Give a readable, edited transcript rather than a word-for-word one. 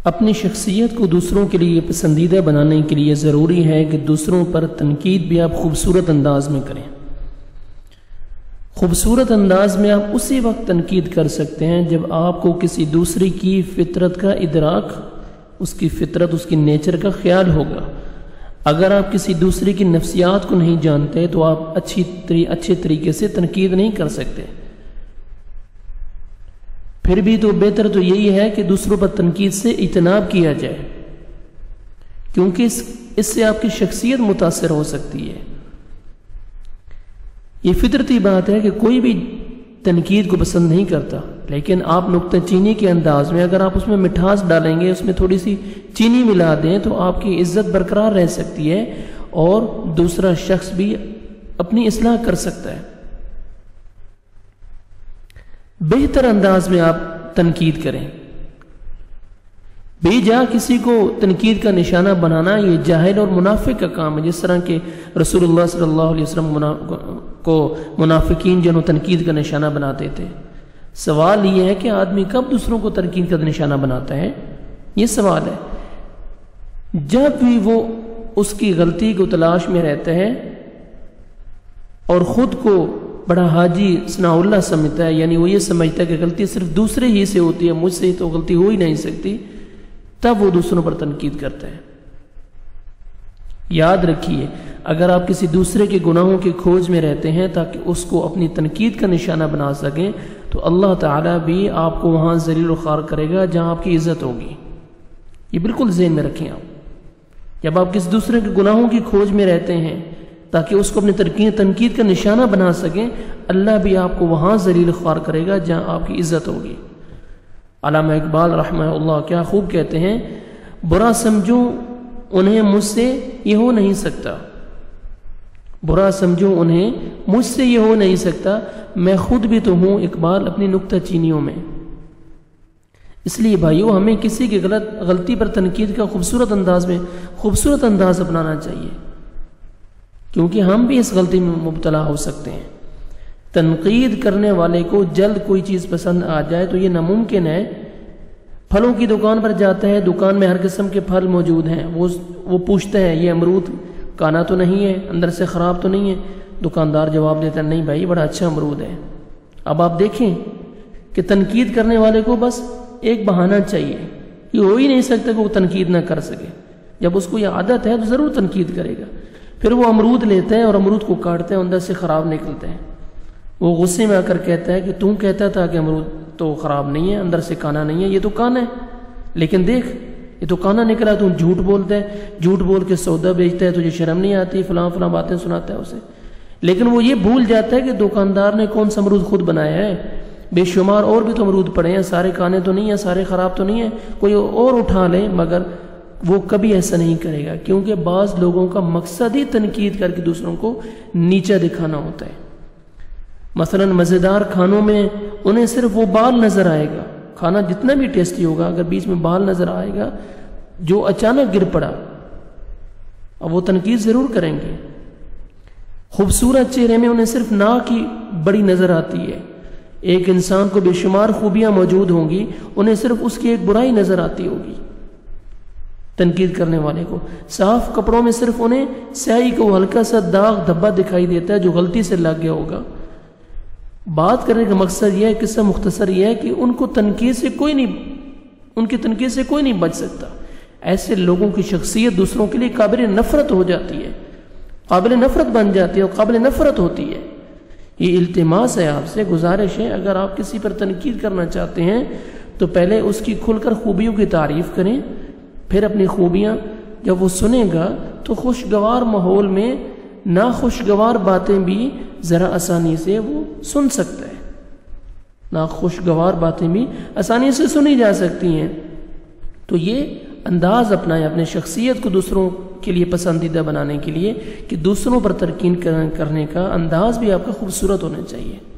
اپنی شخصیت کو دوسروں کے لیے پسندیدہ بنانے کے لیے ضروری ہے کہ دوسروں پر تنقید بھی آپ خوبصورت انداز میں کریں۔ خوبصورت انداز میں آپ اسی وقت تنقید کر سکتے ہیں جب آپ کو کسی دوسرے کی فطرت کا ادراک، اس کی فطرت، اس کی نیچر کا خیال ہوگا۔ اگر آپ کسی دوسرے کی نفسیات کو نہیں جانتے تو آپ اچھے طریقے سے تنقید نہیں کر سکتے۔ پھر بھی تو بہتر تو یہی ہے کہ دوسروں پر تنقید سے اجتناب کیا جائے، کیونکہ اس سے آپ کی شخصیت متاثر ہو سکتی ہے۔ یہ فطرتی بات ہے کہ کوئی بھی تنقید کو پسند نہیں کرتا، لیکن آپ نکتہ چینی کے انداز میں اگر آپ اس میں مٹھاس ڈالیں گے، اس میں تھوڑی سی چینی ملا دیں تو آپ کی عزت برقرار رہ سکتی ہے اور دوسرا شخص بھی اپنی اصلاح کر سکتا ہے۔ بہتر انداز میں آپ تنقید کریں۔ بے جا کسی کو تنقید کا نشانہ بنانا یہ جاہل اور منافق کا کام ہے، جس طرح کہ رسول اللہ صلی اللہ علیہ وسلم کو منافقین جنہوں تنقید کا نشانہ بناتے تھے۔ سوال یہ ہے کہ آدمی کب دوسروں کو تنقید کا نشانہ بناتا ہے؟ یہ سوال ہے۔ جب بھی وہ اس کی غلطی کو تلاش میں رہتا ہے اور خود کو بڑا حاجی ثناء اللہ سمجھتا ہے، یعنی وہ یہ سمجھتا ہے کہ غلطی صرف دوسرے ہی سے ہوتی ہے، مجھ سے تو غلطی ہو ہی نہیں سکتی، تب وہ دوسروں پر تنقید کرتا ہے۔ یاد رکھیے، اگر آپ کسی دوسرے کے گناہوں کی کھوج میں رہتے ہیں تاکہ اس کو اپنی تنقید کا نشانہ بنا سکیں تو اللہ تعالیٰ بھی آپ کو وہاں ذلیل و خوار کرے گا جہاں آپ کی عزت ہوگی۔ یہ بالکل ذہن میں رکھیں آپ۔ جب آپ کسی دوسرے کے گناہوں کی کھوج میں رہتے ہیں تاکہ اس کو اپنی تنقید کا نشانہ بنا سکیں، اللہ بھی آپ کو وہاں ذلیل و خوار کرے گا جہاں آپ کی عزت ہوگی۔ علامہ اقبال رحمہ اللہ کیا خوب کہتے ہیں، برا سمجھو انہیں مجھ سے یہ ہو نہیں سکتا، برا سمجھو انہیں مجھ سے یہ ہو نہیں سکتا، میں خود بھی تو ہوں اقبال اپنی نکتہ چینیوں میں۔ اس لیے بھائیو، ہمیں کسی کی غلطی پر تنقید کا خوبصورت انداز اپنانا چاہیے، کیونکہ ہم بھی اس غلطی میں مبتلا ہو سکتے ہیں۔ تنقید کرنے والے کو جلد کوئی چیز پسند آ جائے تو یہ ناممکن ہے۔ پھلوں کی دکان پر جاتا ہے، دکان میں ہر قسم کے پھل موجود ہیں، وہ پوچھتا ہے یہ امرود کانا تو نہیں ہے، اندر سے خراب تو نہیں ہے؟ دکاندار جواب دیتا ہے نہیں بھائی، بڑا اچھا امرود ہے۔ اب آپ دیکھیں کہ تنقید کرنے والے کو بس ایک بہانہ چاہیے، یہ ہو ہی نہیں سکتا کہ وہ تنقید نہ کر سکے۔ جب اس کو یہ عادت ہے تو ضرور تنقید کرے گا۔ پھر وہ امرود لیتا ہے اور امرود کو کاٹتا ہے، اندر سے خراب نکلتے ہیں۔ وہ غصے میں آ کر کہتا ہے کہ تم کہتا تھا کہ امرود تو خراب نہیں ہے، اندر سے کانا نہیں ہے، یہ تو کانا ہے، لیکن دیکھ یہ تو کانا نکلا، تو جھوٹ بولتا ہے، جھوٹ بول کے سودا بیچتا ہے، تجھے شرم نہیں آتی، فلاں فلاں باتیں سناتا ہے اسے۔ لیکن وہ یہ بھول جاتا ہے کہ دکاندار نے کون سا امرود خود بنایا ہے، بے شمار اور بھی تو امرود پڑے ہیں، سارے کانے تو نہیں ہیں، سارے خراب تو نہیں ہیں، کوئی اور اٹھا لے۔ مگر وہ کبھی ایسا نہیں کرے گا، کیونکہ بعض لوگوں کا مقصد ہی تنقید کر کے دوسروں کو نیچا دکھانا ہوتا ہے۔ مثلا مزیدار کھانوں میں انہیں صرف وہ بال نظر آئے گا، کھانا جتنا بھی ٹیسٹی ہوگا اگر بیچ میں بال نظر آئے گا جو اچانک گر پڑا، اب وہ تنقید ضرور کریں گے۔ خوبصورت چہرے میں انہیں صرف ناک ہی بڑی نظر آتی ہے، ایک انسان کو بے شمار خوبیاں موجود ہوں گی، انہیں صرف اس کی ایک برائی نظر آتی ہوگی۔ تنقید کرنے والے کو صاف کپڑوں میں صرف انہیں سیاہی کو ہلکا سا داغ دھبا دکھائی دیتا ہے جو غلطی سے لگ گیا ہوگا۔ بات کرنے کا مقصد یہ ہے، قصہ مختصر یہ ہے کہ ان کی تنقید سے کوئی نہیں بچ سکتا۔ ایسے لوگوں کی شخصیت دوسروں کے لیے قابل نفرت ہو جاتی ہے، قابل نفرت بن جاتی ہے اور قابل نفرت ہوتی ہے۔ یہ التماس ہے، آپ سے گزارش ہے، اگر آپ کسی پر تنقید کرنا چاہتے ہیں تو پہلے اس کی کھل کر خوبیوں کی تعریف کریں، پھر اپنی خوبیاں جب وہ سنے گا تو خوشگوار ماحول میں ناخوشگوار باتیں بھی ذرا آسانی سے وہ سن سکتا ہے، ناخوشگوار باتیں بھی آسانی سے سنی جا سکتی ہیں۔ تو یہ انداز اپنائیں اپنے شخصیت کو دوسروں کے لیے پسندیدہ بنانے کے لیے کہ دوسروں پر تنقید کرنے کا انداز بھی آپ کا خوبصورت ہونا چاہیے۔